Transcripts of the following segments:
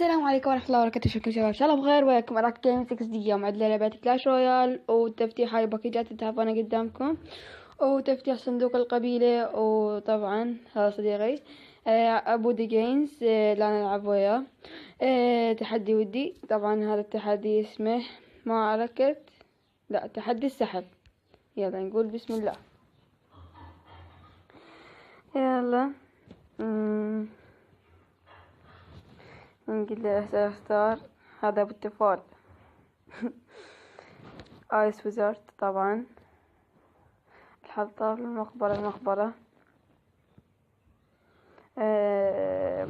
السلام عليكم ورحمة الله وبركاته. شكرا شباب، ان شاء الله بخير. وياكم اراك جيم 6 دي. اليوم عندنا لعبة كلاش رويال وتفتيح هاي باكيجات التعبانة قدامكم، وتفتيح صندوق القبيلة. وطبعا هذا صديقي ابو دي جيمز لا نلعب وياه تحدي ودي. طبعا هذا التحدي اسمه معركة، لا، تحدي السحب. يلا نقول بسم الله. يلا نقول له سأختار هذا ابو التفال ايس ويزارد. طبعا الحطاب، المقبرة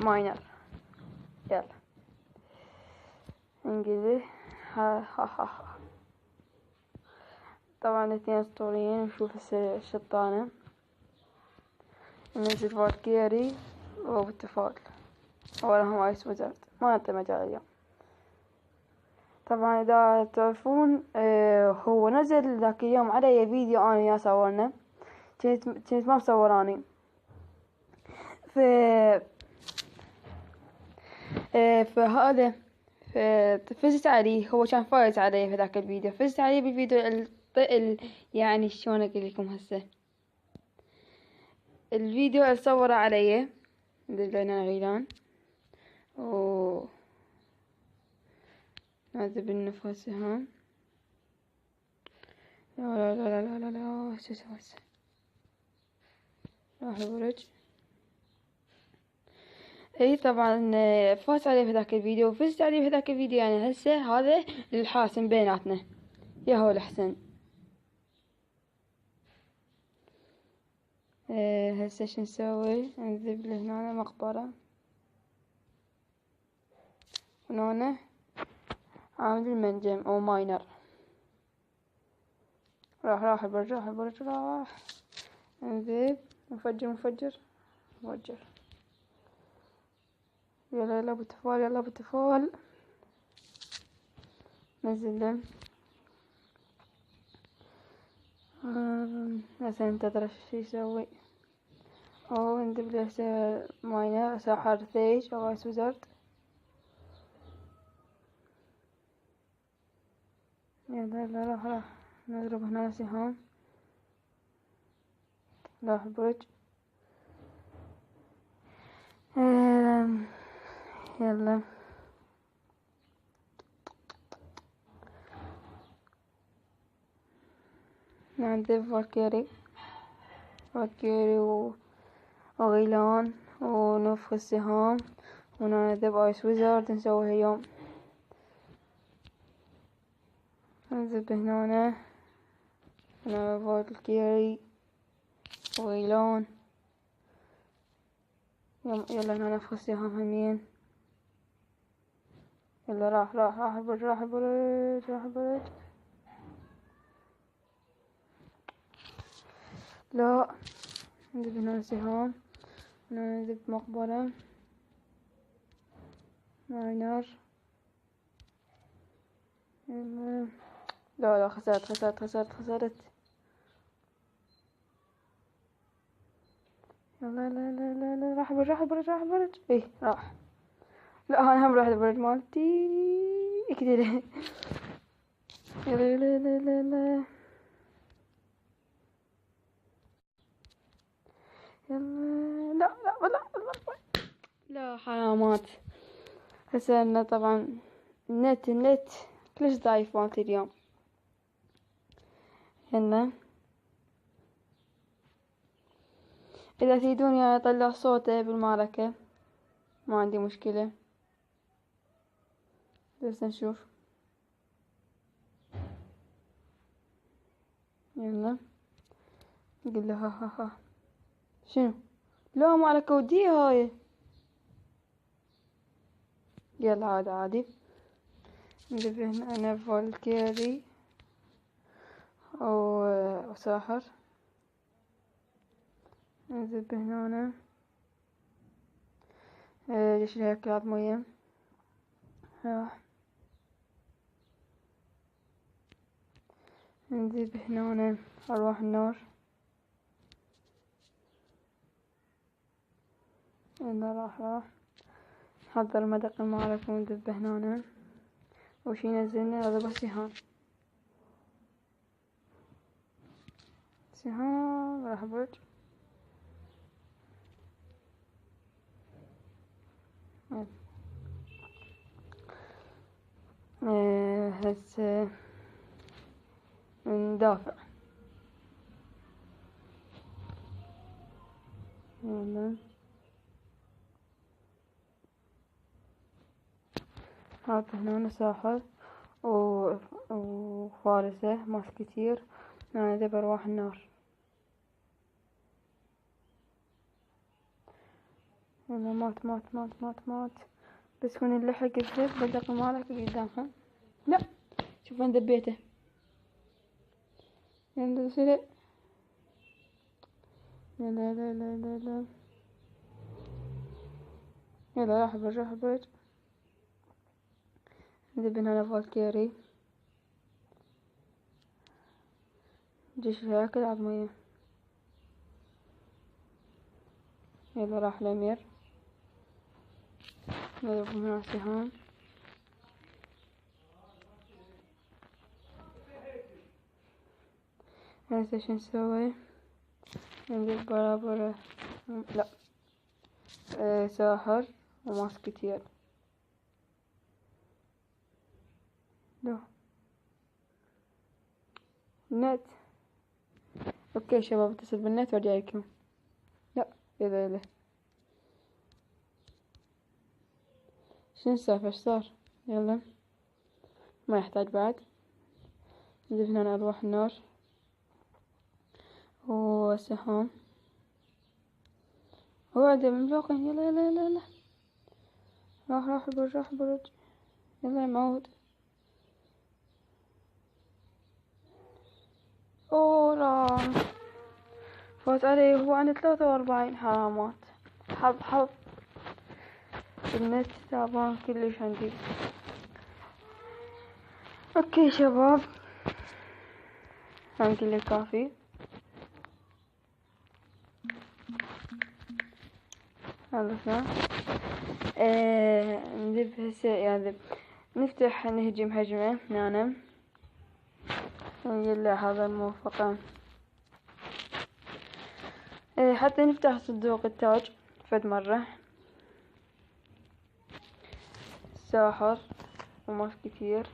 ماينر. يلا نقول ها ها ها. طبعا الاثنين اسطوريين. نشوف الشطانة، ننزل فالكيري وابو التفال وراهم ايس ويزارد. ما نعطي مجال اليوم. طبعا اذا تعرفون هو نزل ذاك اليوم علي فيديو انا وياه صورنا، كنت ما مصوراني. فهذا فزت عليه. هو كان فايز علي في ذاك الفيديو، فزت عليه بالفيديو يعني شلون اقول لكم هسه. الفيديو اللي صوره علي دلنا غيلان و هذا بالنفس ها. لا لا لا لا لا لا شو اسوي هسه. راح البرج. اي طبعا فاز عليه في ذاك الفيديو وفزت عليه في ذاك الفيديو. يعني هسه هذا الحاسم بيناتنا، يا هو الأحسن. هسه شو نسوي؟ نذب له هنا مقبرة، هنا عامل المنجم او ماينر. راح البرج، راح نذب. مفجر. يلا ابو تفال نزل له. هسه ننتظر شو يسوي. او ندب له ماينر ساحر ثيج او ايس ويزارد. يلا راح نضرب هنا سهام. راح البرج. يلا نعذب فالكيري وغيلان ونفخ السهام ونعذب ايس ويزارد. نسويها يوم نذب هنا فالكيري وغيلان. يلا هنا نفخ السهام همين. يلا راح البرج. لا، نذب هنا سهام، نذب مقبرة ماينر. لا خسرت. يلا لا راح البرج. ايه راح. لا انا هم راح البرج مالتي كده. يلا لا حرامات. هسه لنا طبعا النت كلش ضعيف مالتي اليوم. يلا اذا تريدون يعني اطلع صوته بالمعركة ما عندي مشكلة، بس نشوف. يلا نقول له ها شنو. لا معركة ودية هاي. يلا عادي. نجيب هنا انا فالكيري او ساحر. نذب هنا ليش هيك كلاب مية. راح نذب هنا أرواح النار. يلا راح حضر مدق المعركة وندبه هنا، وشي نزلنا هذا سهام. سهام راح برج. هسه ندافع. يلا حاط هنا ساحر وفارسة ماسكتير. هذا برواح النار. يلا مات مات مات مات مات. بس من اللحق الذب بدق المعركة قدامها. لا شوف وين ذبيته. يلا سرع. يلا لا لا لا لا. يلا راح برج. ذبنا هنا فالكيري. جيش الهياكل العظمية. يلا راح الأمير. نضرب هنا سهام. هسه شو نسوي؟ نجيب برابر. لا ساحر وماسكتير. لا نت. اوكي شباب اتصل بالنت وارجعلكم. لا يلا شنو السالفة؟ ايش صار؟ يلا ما يحتاج بعد. نضيف هنا أرواح النار وسهام. وعده من فوق. يلا يلا يلا يلا. راح برج. يلا يا معود. راح فوت عليه وهو عن 43 حرامات. حظ النت تعبان كلش عندي. اوكي شباب يمكن كافي. خلصنا. نذب هسه يعني نفتح نهجم هجمة هنا. يلا هذا الموفقة. حتى نفتح صندوق التاج فد مرة. ساحر وماس كتير.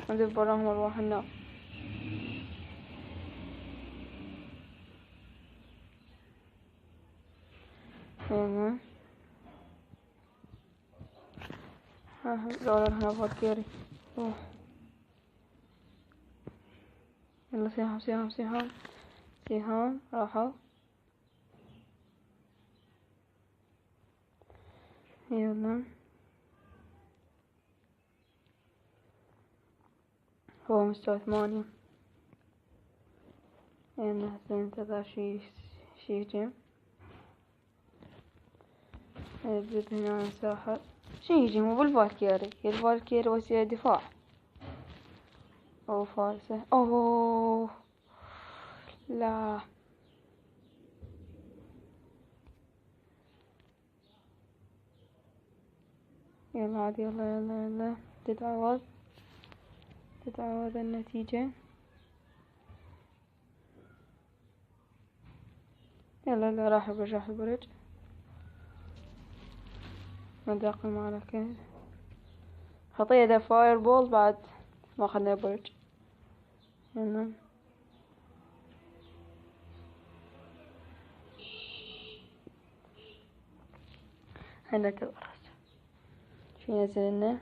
نذب براهم أرواح النار. يلا دولار هنا فالكيري. يلا سهام راحوا. يلا هو مستوى 8. يلا هسه ننتظر شي يهجم. نزيد هنا ساحر. شي يهجم مو بالفالكيري. الفالكيري وسيلة دفاع. فارسة. لا يلا عاد يلا تتعوض النتيجة. يلا راح البرج. مذاق المعركة. خطية ده فاير بول بعد ما اخذنا البرج. يلا هنك الغرس. شي ينزل لنا.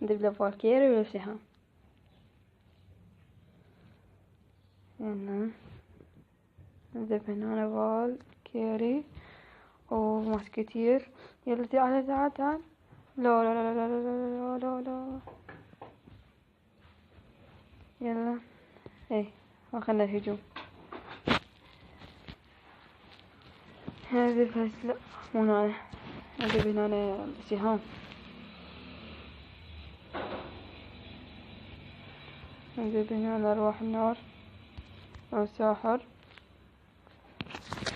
ندب له فالكيري ولا سهام. يلا ندب هنا فالكيري وماسكتير. يلا تعال. لا. يلا اخذنا الهجوم. هذه بس لا مو هنا. هنا سهام. نجيب هنا أرواح النار والساحر.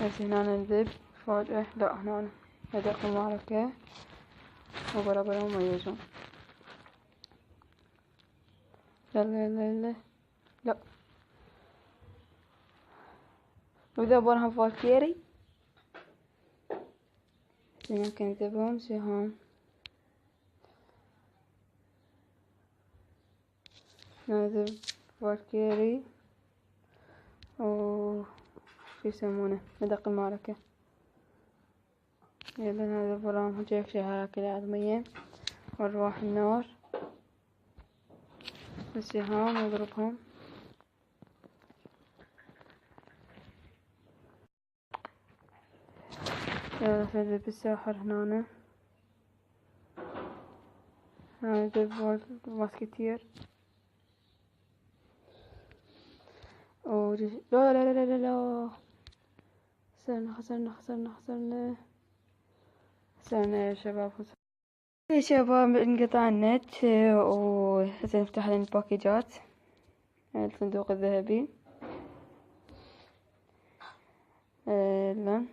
بس هنا نذب فوق. لا هنا بدأ المعركة وضربوا مميزون. يلا يلا يلا. لا وإذا بونهم فالكيري يمكن نذبهم سهام. نذب فالكيري و شو يسمونه ندق المعركة. يلا نذب وراهم جيك شهراك العظمية ونروح النار بالسهام ونضربهم. يلا نذب بالساحر هنا. نذب ماسكتير لا لا لا لا لا. خسرنا يا شباب. يا شباب انقطع النت وهسه نفتح لنا الباكيجات. الصندوق الذهبي لا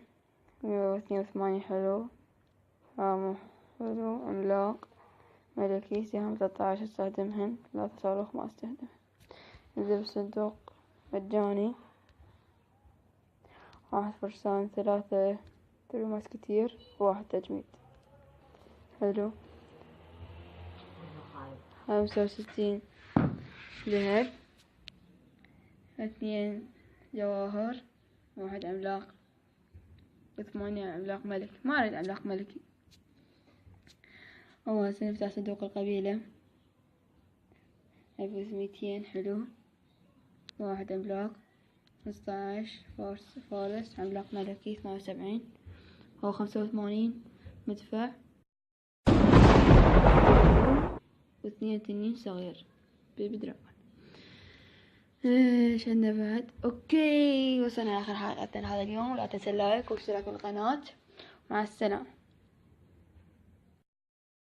182 حلو. حلو عملاق ملكي سهم 13 استخدمهن 3 صاروخ ما استخدم. نزل الصندوق مجاني 1 فرسان 3 تلوماس كتير 1 تجميد حلو. 65 ذهب 2 جواهر 1 عملاق 8 عملاق ملك. ما أريد عملاق ملكي. هسه نفتح صندوق القبيلة 1200 حلو 1 عملاق 15 فارس عملاق ملكي 78 هو 85 مدفع و2 تنين صغير بدراجون. ايش عندنا بعد؟ اوكي وصلنا لاخر حلقتنا هذا اليوم. لا تنسى اللايك واشتراك بالقناة. مع السلامة.